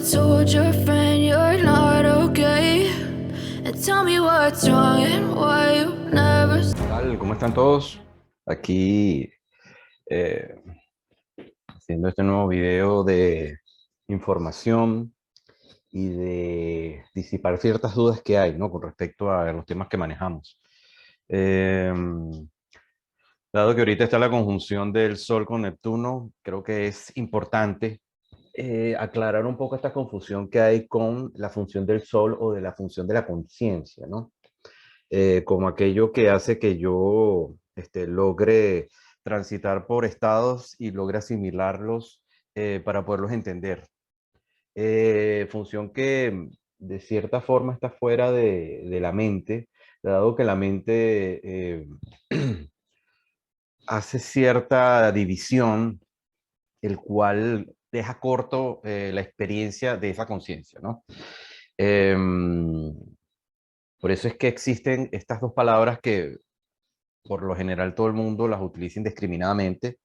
told your friend you're not okay. And tell me what's wrong and why you never. ¿Qué tal? ¿Cómo están todos? Aquí eh, haciendo este nuevo video de información y de disipar ciertas dudas que hay, ¿no? Con respecto a los temas que manejamos. Eh, Dado que ahorita está la conjunción del Sol con Neptuno, creo que es importante aclarar un poco esta confusión que hay con la función del Sol o de la función de la conciencia, ¿no? Como aquello que hace que yo logre transitar por estados y logre asimilarlos para poderlos entender. Función que de cierta forma está fuera de la mente, dado que la mente hace cierta división, el cual deja corto la experiencia de esa conciencia, ¿no? Em, por eso es que existen estas dos palabras que por lo general todo el mundo las utiliza indiscriminadamente,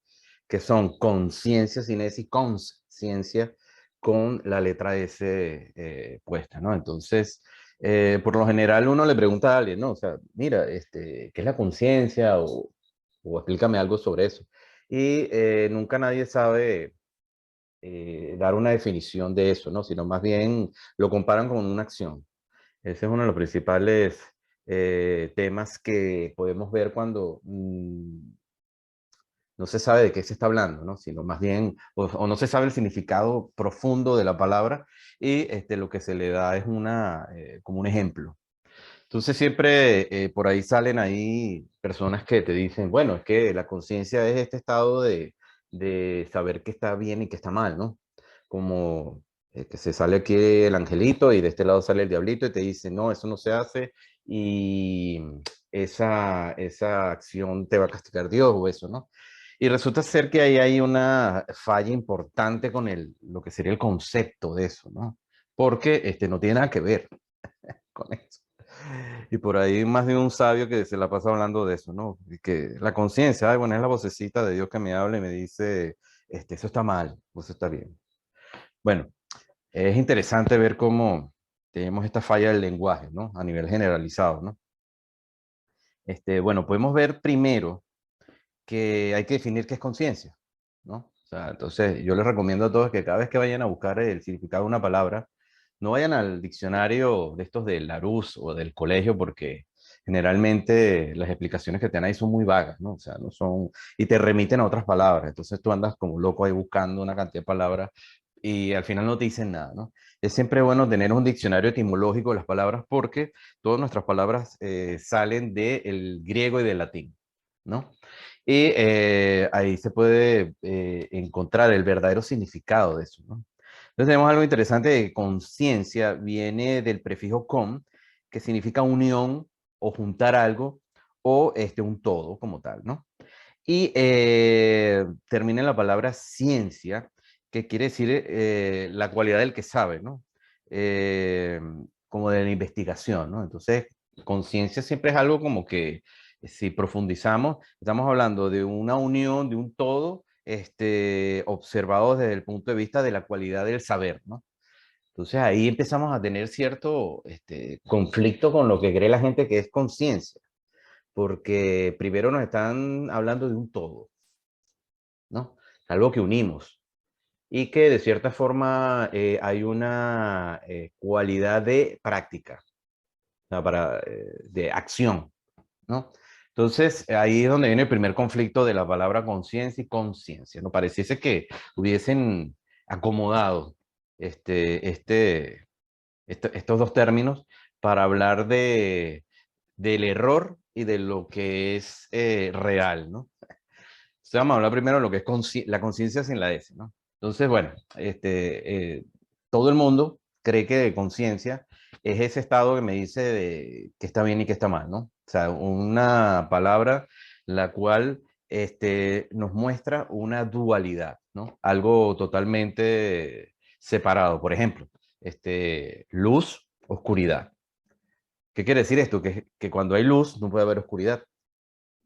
que son conciencia sin S y consciencia con la letra S puesta, ¿no? Entonces, por lo general uno le pregunta a alguien, ¿no? O sea, mira, ¿qué es la conciencia? O explícame algo sobre eso. Y nunca nadie sabe dar una definición de eso, ¿no? Sino más bien lo comparan con una acción. Ese es uno de los principales temas que podemos ver cuando no se sabe de qué se está hablando, ¿no? Sino más bien, o no se sabe el significado profundo de la palabra y lo que se le da es como un ejemplo. Entonces siempre por ahí salen ahí personas que te dicen, bueno, es que la conciencia es este estado de saber qué está bien y qué está mal, ¿no? Como que se sale aquí el angelito y de este lado sale el diablito y te dice, no, eso no se hace y esa acción te va a castigar Dios o eso, ¿no? Y resulta ser que ahí hay una falla importante con lo que sería el concepto de eso, ¿no? Porque no tiene nada que ver con eso. Y por ahí más de un sabio que se la pasa hablando de eso, ¿no? Y que la conciencia, ay, bueno, es la vocecita de Dios que me habla y me dice, eso está mal, o eso está bien. Bueno, es interesante ver cómo tenemos esta falla del lenguaje, ¿no? A nivel generalizado, ¿no? Bueno, podemos ver primero que hay que definir qué es conciencia, ¿no? O sea, entonces yo les recomiendo a todos que cada vez que vayan a buscar el significado de una palabra, no vayan al diccionario de estos del Larousse o del colegio, porque generalmente las explicaciones que te dan ahí son muy vagas, ¿no? O sea, no son, y te remiten a otras palabras. Entonces tú andas como loco ahí buscando una cantidad de palabras y al final no te dicen nada, ¿no? Es siempre bueno tener un diccionario etimológico de las palabras porque todas nuestras palabras salen del griego y del latín, ¿no? Y ahí se puede encontrar el verdadero significado de eso, ¿no? Entonces tenemos algo interesante de conciencia, viene del prefijo con, que significa unión o juntar algo, o un todo como tal, ¿no? Y termina en la palabra ciencia, que quiere decir la cualidad del que sabe, ¿no? Eh, Como de la investigación, ¿no? Entonces, conciencia siempre es algo como que si profundizamos, estamos hablando de una unión, de un todo, observado desde el punto de vista de la cualidad del saber, ¿no? Entonces ahí empezamos a tener cierto conflicto con lo que cree la gente que es conciencia, porque primero nos están hablando de un todo, ¿no? Algo que unimos y que de cierta forma hay una cualidad de práctica, o sea, de acción, ¿no? Entonces, ahí es donde viene el primer conflicto de la palabra conciencia y conciencia, ¿no? Pareciese que hubiesen acomodado estos dos términos para hablar del error y de lo que es real, ¿no? Entonces, vamos a hablar primero de lo que es la conciencia sin la S, ¿no? Entonces, bueno, todo el mundo cree que de conciencia es ese estado que me dice de que está bien y que está mal, ¿no? O sea, una palabra la cual nos muestra una dualidad, ¿no? Algo totalmente separado. Por ejemplo, luz, oscuridad. ¿Qué quiere decir esto? Que cuando hay luz no puede haber oscuridad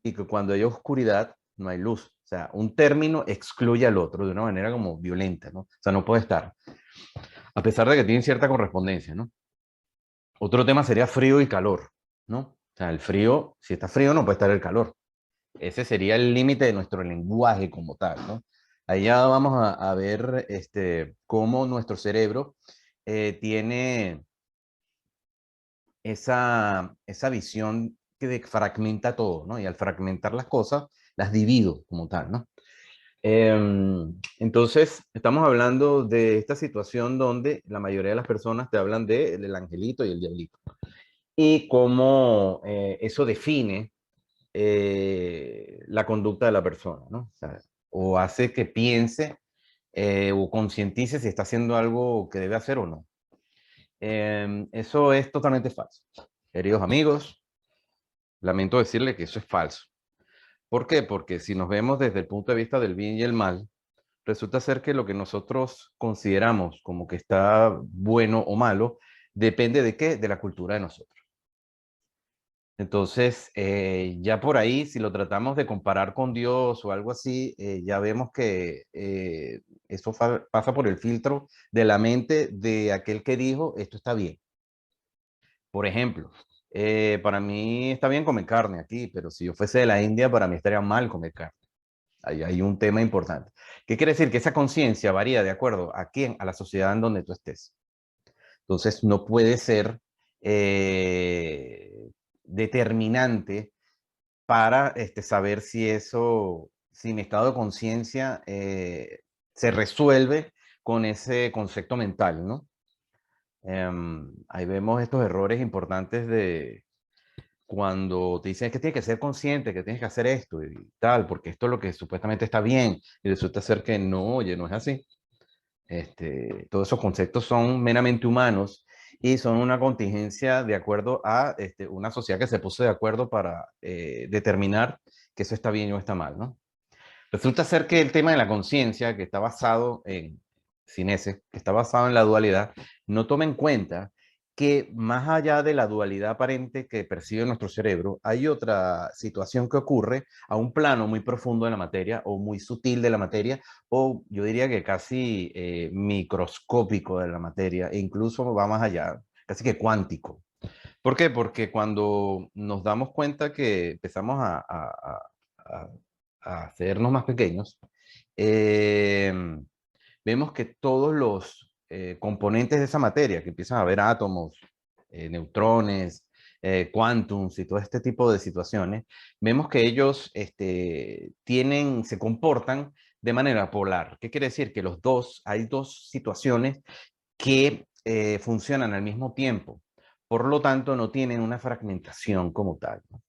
y que cuando hay oscuridad no hay luz. O sea, un término excluye al otro de una manera como violenta, ¿no? O sea, no puede estar. a pesar de que tienen cierta correspondencia, ¿no? Otro tema sería frío y calor, ¿no? O sea, el frío, si está frío no puede estar el calor. Ese sería el límite de nuestro lenguaje como tal, ¿no? Ahí ya vamos a ver cómo nuestro cerebro tiene esa visión fragmenta todo, ¿no? Y al fragmentar las cosas, las divido como tal, ¿no? Entonces, estamos hablando de esta situación donde la mayoría de las personas te hablan del angelito y el diablito. Y cómo eso define la conducta de la persona, ¿no? O sea, o hace que piense o concientice si está haciendo algo que debe hacer o no. Eso es totalmente falso. Queridos amigos, lamento decirle que eso es falso. ¿Por qué? Porque si nos vemos desde el punto de vista del bien y el mal, resulta ser que lo que nosotros consideramos como que está bueno o malo, depende de qué, de la cultura de nosotros. Entonces, ya por ahí, si lo tratamos de comparar con Dios o algo así, ya vemos que eso pasa por el filtro de la mente de aquel que dijo, esto está bien. Por ejemplo, para mí está bien comer carne aquí, pero si yo fuese de la India, para mí estaría mal comer carne. Ahí hay un tema importante. ¿Qué quiere decir? Que esa conciencia varía de acuerdo a quién, a la sociedad en donde tú estés. Entonces, no puede ser determinante para saber si eso, si mi estado de conciencia se resuelve con ese concepto mental, ¿no? Ahí vemos estos errores importantes de cuando te dicen que tienes que ser consciente, que tienes que hacer esto y tal, porque esto es lo que supuestamente está bien, y resulta ser que no, oye, no es así. Todos esos conceptos son meramente humanos y son una contingencia de acuerdo a una sociedad que se puso de acuerdo para determinar que eso está bien o está mal, ¿no? Resulta ser que el tema de la conciencia, que está basado en, sin ese, que está basado en la dualidad, no toma en cuenta que más allá de la dualidad aparente que percibe nuestro cerebro, hay otra situación que ocurre a un plano muy profundo de la materia o muy sutil de la materia, o yo diría que casi microscópico de la materia, e incluso va más allá, casi que cuántico. ¿Por qué? Porque cuando nos damos cuenta que empezamos a- a hacernos más pequeños, eh, vemos que todos los componentes de esa materia, que empiezan a haber átomos, neutrones, quantums y todo este tipo de situaciones, vemos que ellos se comportan de manera polar. ¿Qué quiere decir? Que hay dos situaciones que funcionan al mismo tiempo. Por lo tanto, no tienen una fragmentación como tal, ¿no?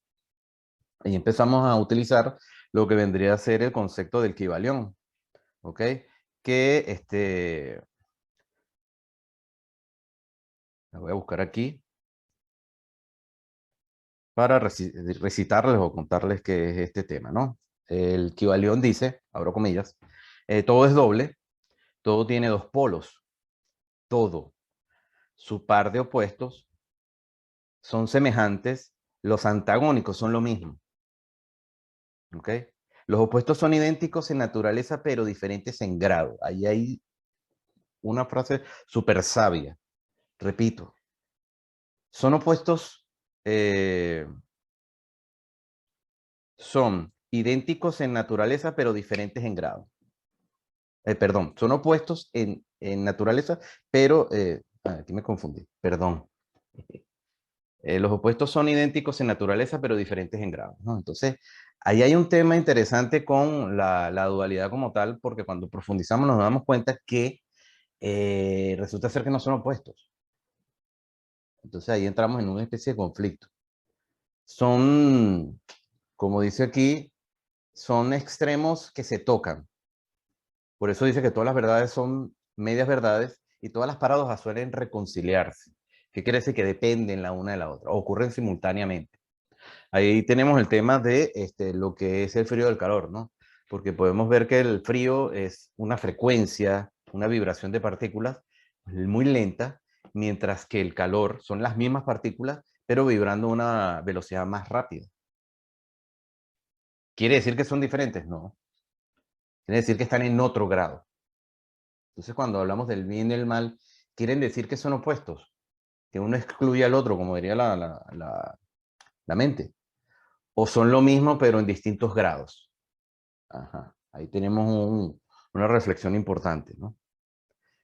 Y empezamos a utilizar lo que vendría a ser el concepto del Kybalión, ¿ok? Que la voy a buscar aquí para recitarles o contarles qué es este tema, ¿no? El Kybalión dice, abro comillas, todo es doble, todo tiene dos polos, todo. Su par de opuestos son semejantes, los antagónicos son lo mismo. ¿Ok? Los opuestos son idénticos en naturaleza, pero diferentes en grado. Ahí hay una frase súper sabia. Repito, son opuestos, eh, son idénticos en naturaleza, pero diferentes en grado. Perdón, son opuestos en naturaleza, pero aquí me confundí, perdón. Los opuestos son idénticos en naturaleza, pero diferentes en grado, ¿no? Entonces, ahí hay un tema interesante con la dualidad como tal, porque cuando profundizamos nos damos cuenta que resulta ser que no son opuestos. Entonces ahí entramos en una especie de conflicto. Son, como dice aquí, son extremos que se tocan. Por eso dice que todas las verdades son medias verdades y todas las paradojas suelen reconciliarse. ¿Qué quiere decir? Que dependen la una de la otra, o ocurren simultáneamente. Ahí tenemos el tema de lo que es el frío del calor, ¿no? Porque podemos ver que el frío es una frecuencia, una vibración de partículas muy lenta, mientras que el calor son las mismas partículas, pero vibrando a una velocidad más rápida. ¿Quiere decir que son diferentes? No. Quiere decir que están en otro grado. Entonces, cuando hablamos del bien y el mal, quieren decir que son opuestos, que uno excluye al otro, como diría la mente, o son lo mismo pero en distintos grados. Ajá. Ahí tenemos una reflexión importante, ¿no?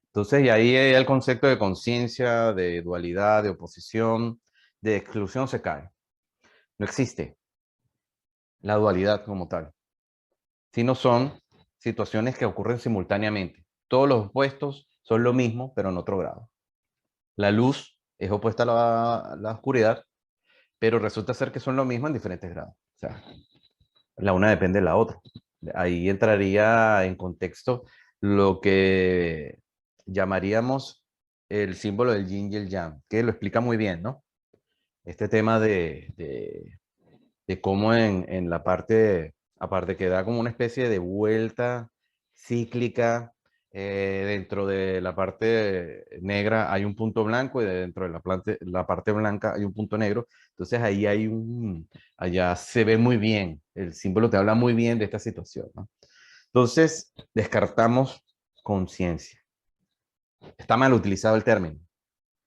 Entonces, y ahí el concepto de conciencia, de dualidad, de oposición, de exclusión se cae. No existe la dualidad como tal, sino son situaciones que ocurren simultáneamente. Todos los opuestos son lo mismo, pero en otro grado. La luz es opuesta a la oscuridad, pero resulta ser que son lo mismo en diferentes grados. O sea, la una depende de la otra. Ahí entraría en contexto lo que llamaríamos el símbolo del yin y el yang, que lo explica muy bien, ¿no? Este tema de cómo en la parte, aparte que da como una especie de vuelta cíclica, dentro de la parte negra hay un punto blanco y dentro de la parte blanca hay un punto negro. Entonces ahí allá se ve muy bien, el símbolo te habla muy bien de esta situación, ¿no? Entonces descartamos conciencia. Está mal utilizado el término,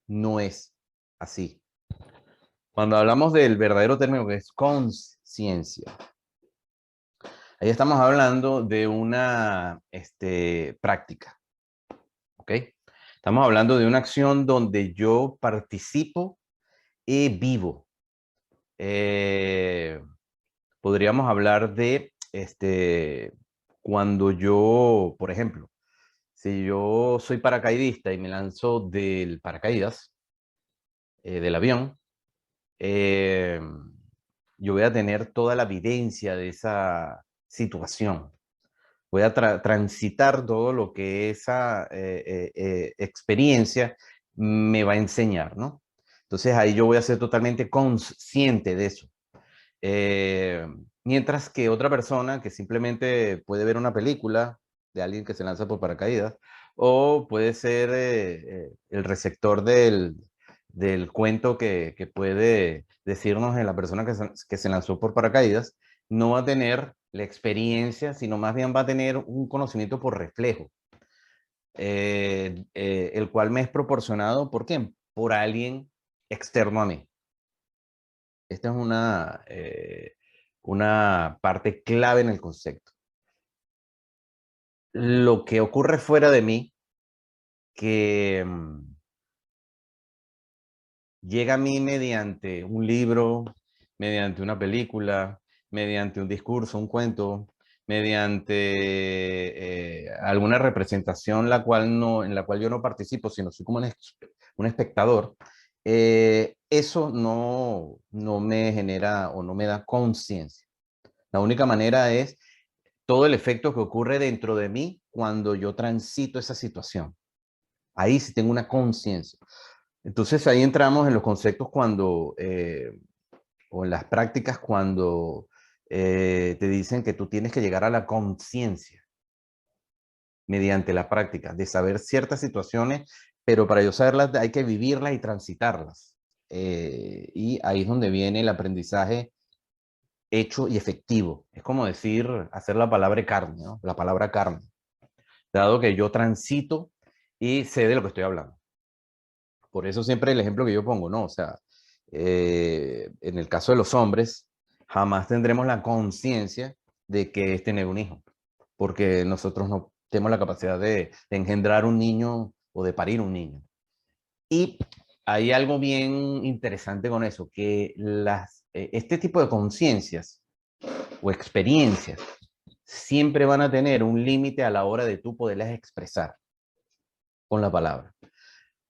no es así. Cuando hablamos del verdadero término que es conciencia, ahí estamos hablando de una práctica, ¿ok? Estamos hablando de una acción donde yo participo y vivo. Eh, Podríamos hablar de cuando yo, por ejemplo, si yo soy paracaidista y me lanzo del paracaídas, del avión, eh, yo voy a tener toda la evidencia de esa situación. Voy a transitar todo lo que esa experiencia me va a enseñar, ¿no? Entonces ahí yo voy a ser totalmente consciente de eso. Eh, Mientras que otra persona que simplemente puede ver una película de alguien que se lanza por paracaídas, o puede ser el receptor del cuento que puede decirnos en la persona que se lanzó por paracaídas, no va a tener la experiencia, sino más bien va a tener un conocimiento por reflejo, el cual me es proporcionado, ¿por qué? Por alguien externo a mí. Esta es una parte clave en el concepto. Lo que ocurre fuera de mí, que llega a mí mediante un libro, mediante una película, mediante un discurso, un cuento, mediante alguna representación en la cual yo no participo, sino soy como un espectador, eso no me genera o no me da conciencia. La única manera es todo el efecto que ocurre dentro de mí cuando yo transito esa situación. Ahí sí tengo una conciencia. Entonces ahí entramos en los conceptos o en las prácticas cuando te dicen que tú tienes que llegar a la conciencia mediante la práctica, de saber ciertas situaciones, pero para yo saberlas hay que vivirlas y transitarlas. Y ahí es donde viene el aprendizaje hecho y efectivo. Es como decir, hacer la palabra carne, ¿no? La palabra carne. Dado que yo transito y sé de lo que estoy hablando. Por eso siempre el ejemplo que yo pongo, ¿no? O sea, en el caso de los hombres, jamás tendremos la conciencia de que es tener un hijo, porque nosotros no tenemos la capacidad de engendrar un niño o de parir un niño. Y hay algo bien interesante con eso, que este tipo de conciencias o experiencias siempre van a tener un límite a la hora de tú poderlas expresar con la palabra.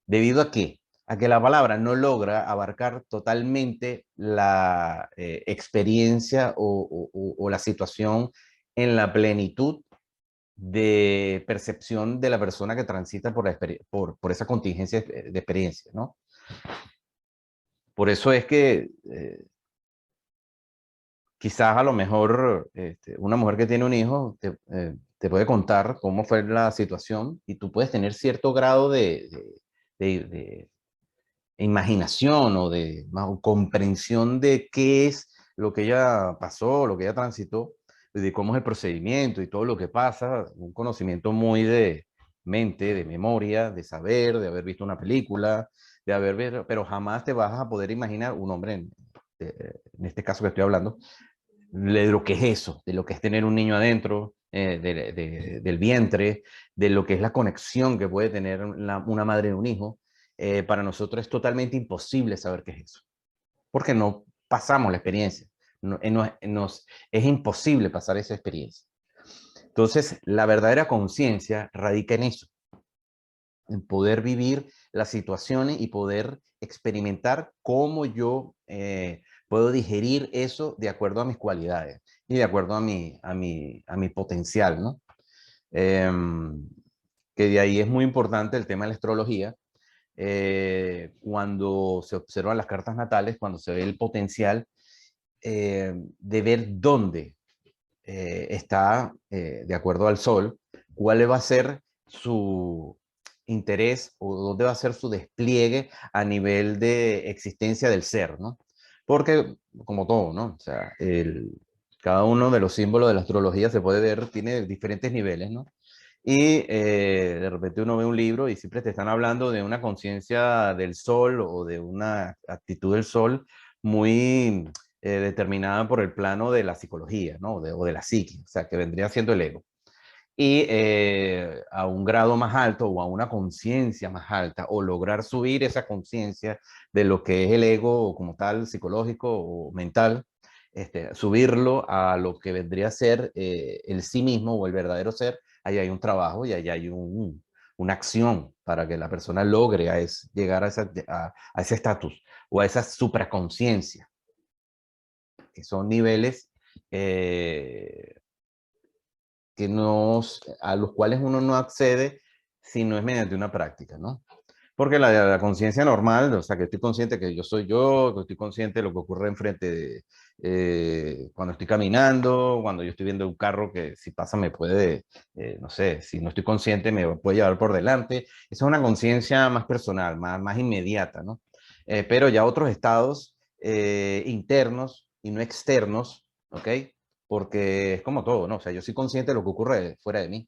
¿Debido a qué? A que la palabra no logra abarcar totalmente la experiencia o la situación en la plenitud de percepción de la persona que transita por esa contingencia de experiencia, ¿no? Por eso es que quizás a lo mejor una mujer que tiene un hijo te puede contar cómo fue la situación y tú puedes tener cierto grado de imaginación o de comprensión de qué es lo que ella pasó, lo que ella transitó, de cómo es el procedimiento y todo lo que pasa, un conocimiento muy mente, de memoria, de saber, de haber visto una película, de haber visto, pero jamás te vas a poder imaginar un hombre, en este caso que estoy hablando, de lo que es eso, de lo que es tener un niño adentro, del vientre, de lo que es la conexión que puede tener una madre de un hijo. Para nosotros es totalmente imposible saber qué es eso, porque no pasamos la experiencia. Es imposible pasar esa experiencia. Entonces, la verdadera conciencia radica en eso, en poder vivir las situaciones y poder experimentar cómo yo puedo digerir eso de acuerdo a mis cualidades y de acuerdo a mi potencial, ¿no? Que de ahí es muy importante el tema de la astrología. Cuando se observan las cartas natales, cuando se ve el potencial de ver dónde está, de acuerdo al Sol, cuál va a ser su interés o dónde va a ser su despliegue a nivel de existencia del ser, ¿no? Porque, como todo, ¿no? O sea, cada uno de los símbolos de la astrología se puede ver, tiene diferentes niveles, ¿no? Y de repente uno ve un libro y siempre te están hablando de una conciencia del sol o de una actitud del sol muy determinada por el plano de la psicología, ¿no? O de la psique, o sea, que vendría siendo el ego. Y a un grado más alto o a una conciencia más alta o lograr subir esa conciencia de lo que es el ego como tal, psicológico o mental, subirlo a lo que vendría a ser el sí mismo o el verdadero ser, ahí hay un trabajo y ahí hay una acción para que la persona logre llegar a ese estatus o a esa supraconciencia, que son niveles eh, a los cuales uno no accede si no es mediante una práctica, ¿no? Porque la conciencia normal, o sea, que estoy consciente que yo soy yo, que estoy consciente de lo que ocurre enfrente de, cuando estoy caminando, cuando yo estoy viendo un carro que si pasa me puede, no sé, si no estoy consciente me puede llevar por delante. Esa es una conciencia más personal, más inmediata, ¿no? Pero ya otros estados internos y no externos, ¿ok? Porque es como todo, ¿no? O sea, yo soy consciente de lo que ocurre fuera de mí.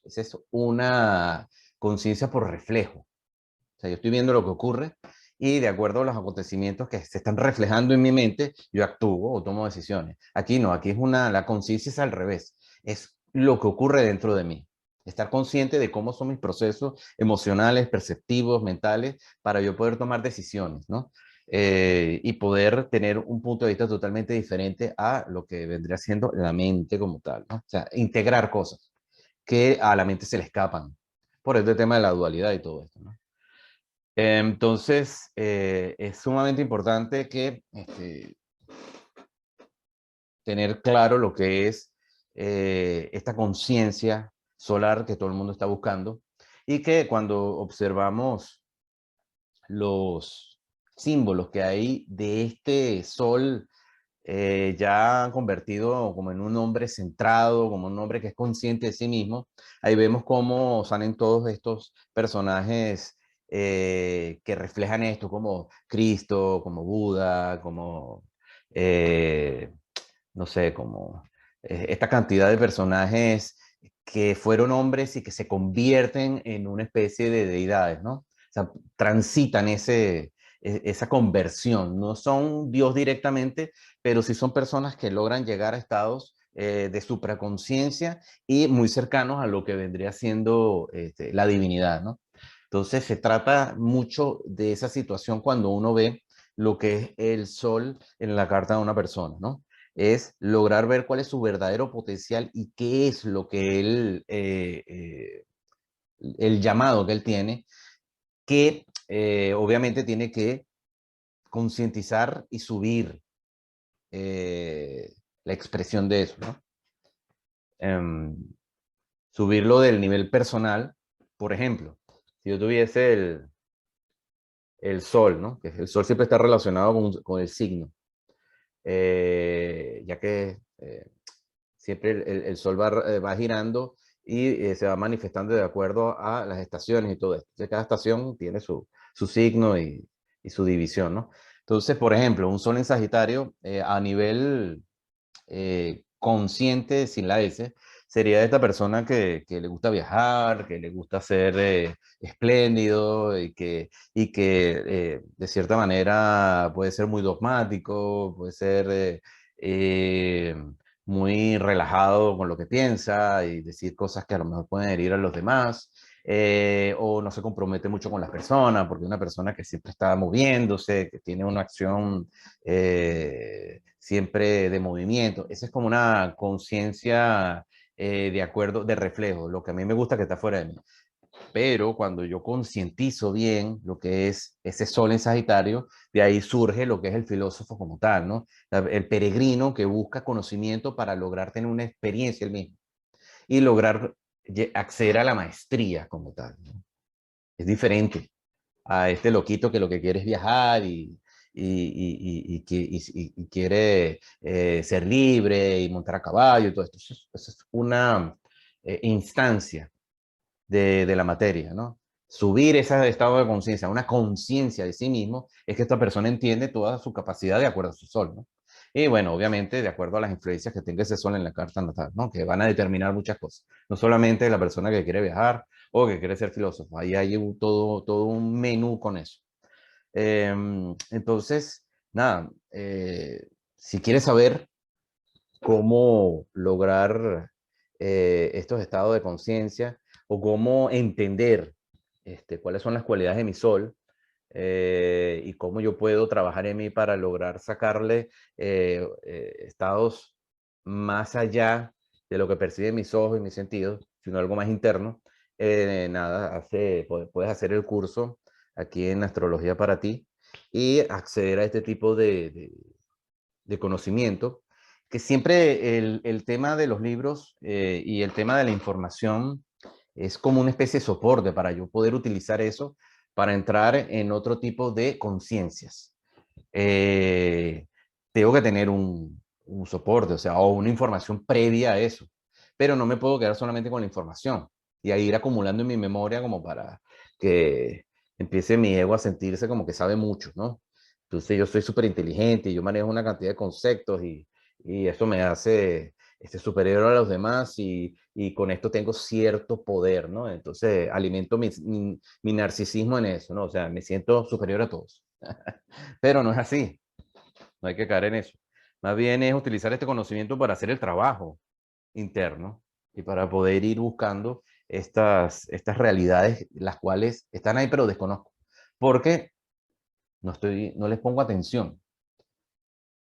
Esa es una conciencia por reflejo. O sea, yo estoy viendo lo que ocurre y de acuerdo a los acontecimientos que se están reflejando en mi mente, yo actúo o tomo decisiones. Aquí no, aquí la conciencia es al revés. Es lo que ocurre dentro de mí. Estar consciente de cómo son mis procesos emocionales, perceptivos, mentales, para yo poder tomar decisiones, ¿no? Y poder tener un punto de vista totalmente diferente a lo que vendría siendo la mente como tal, ¿no? O sea, integrar cosas que a la mente se le escapan por este tema de la dualidad y todo esto, ¿no? Entonces, es sumamente importante que tener claro lo que es esta conciencia solar que todo el mundo está buscando y que cuando observamos los símbolos que hay de este sol ya convertido como en un hombre centrado, como un hombre que es consciente de sí mismo, ahí vemos cómo salen todos estos personajes que reflejan esto, como Cristo, como Buda, como, eh, no sé, como esta cantidad de personajes que fueron hombres y que se convierten en una especie de deidades, ¿no? O sea, transitan esa conversión, no son Dios directamente, pero sí son personas que logran llegar a estados de supraconciencia y muy cercanos a lo que vendría siendo la divinidad, ¿no? Entonces se trata mucho de esa situación cuando uno ve lo que es el sol en la carta de una persona, ¿no? Es lograr ver cuál es su verdadero potencial y qué es lo que el llamado que él tiene, que obviamente tiene que concientizar y subir la expresión de eso, ¿no? Em, Subirlo del nivel personal, por ejemplo, si yo tuviese el sol, ¿no? Que el sol siempre está relacionado con el signo, ya que siempre el sol va girando y se va manifestando de acuerdo a las estaciones y todo esto. Entonces, cada estación tiene su signo y su división, ¿no? Entonces, por ejemplo, un sol en Sagitario a nivel consciente, sin la S, sería esta persona que le gusta viajar, que le gusta ser espléndido y que de cierta manera puede ser muy dogmático, puede ser eh, muy relajado con lo que piensa y decir cosas que a lo mejor pueden herir a los demás. O no se compromete mucho con las personas, porque una persona que siempre está moviéndose, que tiene una acción siempre de movimiento, esa es como una conciencia de acuerdo, de reflejo, lo que a mí me gusta que está fuera de mí. Pero cuando yo concientizo bien lo que es ese sol en Sagitario, de ahí surge lo que es el filósofo como tal, ¿no? El peregrino que busca conocimiento para lograr tener una experiencia el mismo y lograr acceder a la maestría como tal, ¿no? Es diferente a este loquito que lo que quiere es viajar y quiere ser libre y montar a caballo y todo esto. Eso es una instancia de la materia, ¿no? Subir ese estado de conciencia, una conciencia de sí mismo, es que esta persona entiende toda su capacidad de acuerdo a su sol, ¿no? Y bueno, obviamente de acuerdo a las influencias que tenga ese sol en la carta natal, ¿no? Que van a determinar muchas cosas. No solamente la persona que quiere viajar o que quiere ser filósofo, ahí hay todo un menú con eso. Entonces, nada, si quieres saber cómo lograr estos estados de conciencia o cómo entender cuáles son las cualidades de mi sol y cómo yo puedo trabajar en mí para lograr sacarle estados más allá de lo que perciben mis ojos y mis sentidos, sino algo más interno. Nada, puedes hacer el curso aquí en Astrología para ti y acceder a este tipo de conocimiento, que siempre el tema de los libros y el tema de la información es como una especie de soporte para yo poder utilizar eso para entrar en otro tipo de conciencias. Eh, Tengo que tener un soporte, o sea, o una información previa a eso, pero no me puedo quedar solamente con la información y ahí ir acumulando en mi memoria como para que empiece mi ego a sentirse como que sabe mucho, ¿no? Entonces yo soy súper inteligente y yo manejo una cantidad de conceptos y eso me hace superior a los demás y con esto tengo cierto poder, ¿no? Entonces alimento mi narcisismo en eso, ¿no? O sea, me siento superior a todos. Pero no es así, no hay que caer en eso. Más bien es utilizar este conocimiento para hacer el trabajo interno y para poder ir buscando estas realidades, las cuales están ahí pero desconozco. Porque no les pongo atención.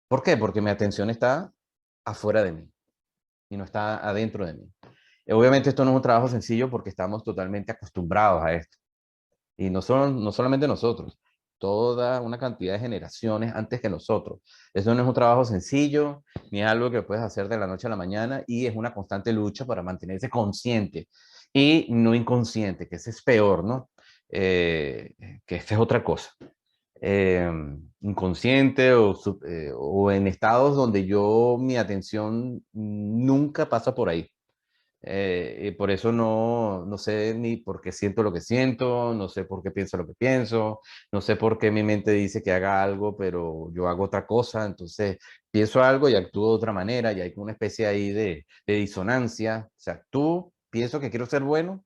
¿Por qué? Porque mi atención está afuera de mí y no está adentro de mí. Obviamente esto no es un trabajo sencillo porque estamos totalmente acostumbrados a esto. Y no solamente nosotros, toda una cantidad de generaciones antes que nosotros. Eso no es un trabajo sencillo, ni es algo que puedes hacer de la noche a la mañana y es una constante lucha para mantenerse consciente y no inconsciente, que ese es peor, ¿no? Que esta es otra cosa. eh, Inconsciente o en estados donde mi atención nunca pasa por ahí. Y por eso no sé ni por qué siento lo que siento, no sé por qué pienso lo que pienso, no sé por qué mi mente dice que haga algo, pero yo hago otra cosa, entonces pienso algo y actúo de otra manera y hay como una especie ahí de disonancia. O sea, tú pienso que quiero ser bueno,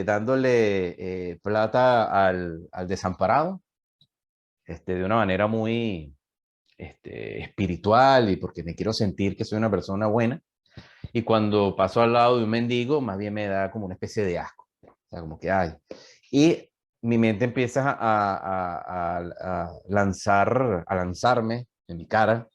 dándole plata al desamparado, de una manera muy espiritual y porque me quiero sentir que soy una persona buena. Y cuando paso al lado de un mendigo, más bien me da como una especie de asco. O sea, como que hay. Y mi mente empieza a lanzarme en mi cara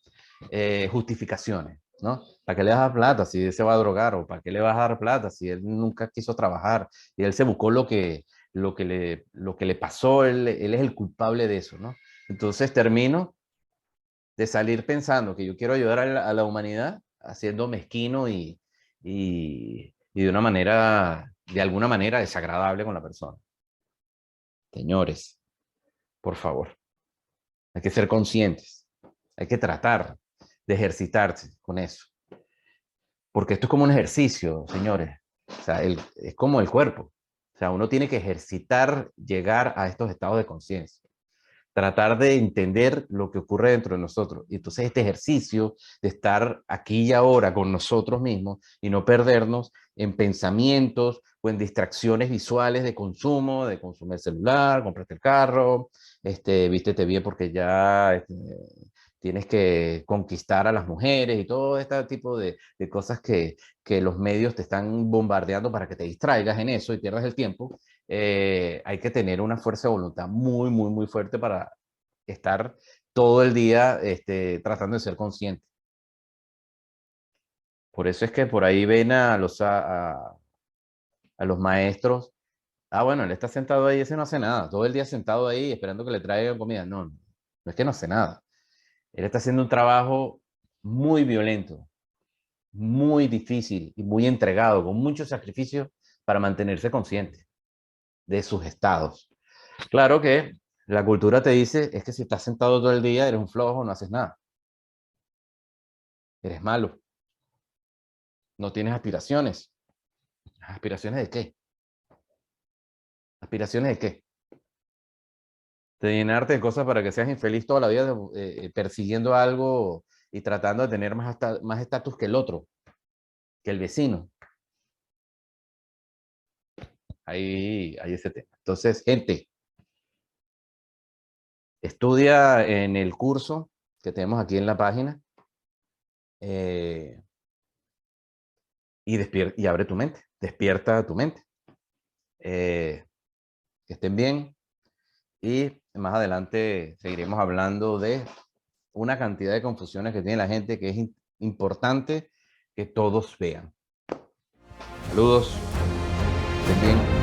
justificaciones, ¿no? ¿Para qué le vas a dar plata si él se va a drogar? ¿O para qué le vas a dar plata si él nunca quiso trabajar? Y él se buscó lo que le pasó, él es el culpable de eso, ¿no? Entonces termino de salir pensando que yo quiero ayudar a la humanidad, haciendo mezquino y de una manera, de alguna manera desagradable con la persona. Señores, por favor, hay que ser conscientes, hay que tratar de ejercitarse con eso, porque esto es como un ejercicio, señores. O sea, es como el cuerpo. O sea, uno tiene que ejercitar llegar a estos estados de conciencia. tratar de entender lo que ocurre dentro de nosotros. Y entonces este ejercicio de estar aquí y ahora con nosotros mismos y no perdernos en pensamientos o en distracciones visuales de consumo el celular, compraste el carro, vístete bien porque ya tienes que conquistar a las mujeres y todo este tipo de cosas que los medios te están bombardeando para que te distraigas en eso y pierdas el tiempo. Hay que tener una fuerza de voluntad muy, muy, muy fuerte para estar todo el día tratando de ser consciente. Por eso es que por ahí ven a los maestros. Ah, bueno, él está sentado ahí, ese no hace nada. Todo el día sentado ahí esperando que le traigan comida. No, no es que no hace nada. Él está haciendo un trabajo muy violento, muy difícil y muy entregado, con mucho sacrificio para mantenerse consciente de sus estados. Claro que la cultura te dice, es que si estás sentado todo el día, eres un flojo, no haces nada. Eres malo, no tienes aspiraciones. ¿Aspiraciones de qué? ¿Aspiraciones de qué? De llenarte de cosas para que seas infeliz toda la vida persiguiendo algo y tratando de tener más estatus que el otro, que el vecino. Ahí ese tema. Entonces, gente, estudia en el curso que tenemos aquí en la página eh, y abre tu mente, despierta tu mente. Que estén bien y más adelante seguiremos hablando de una cantidad de confusiones que tiene la gente que es importante que todos vean. Saludos, que estén bien.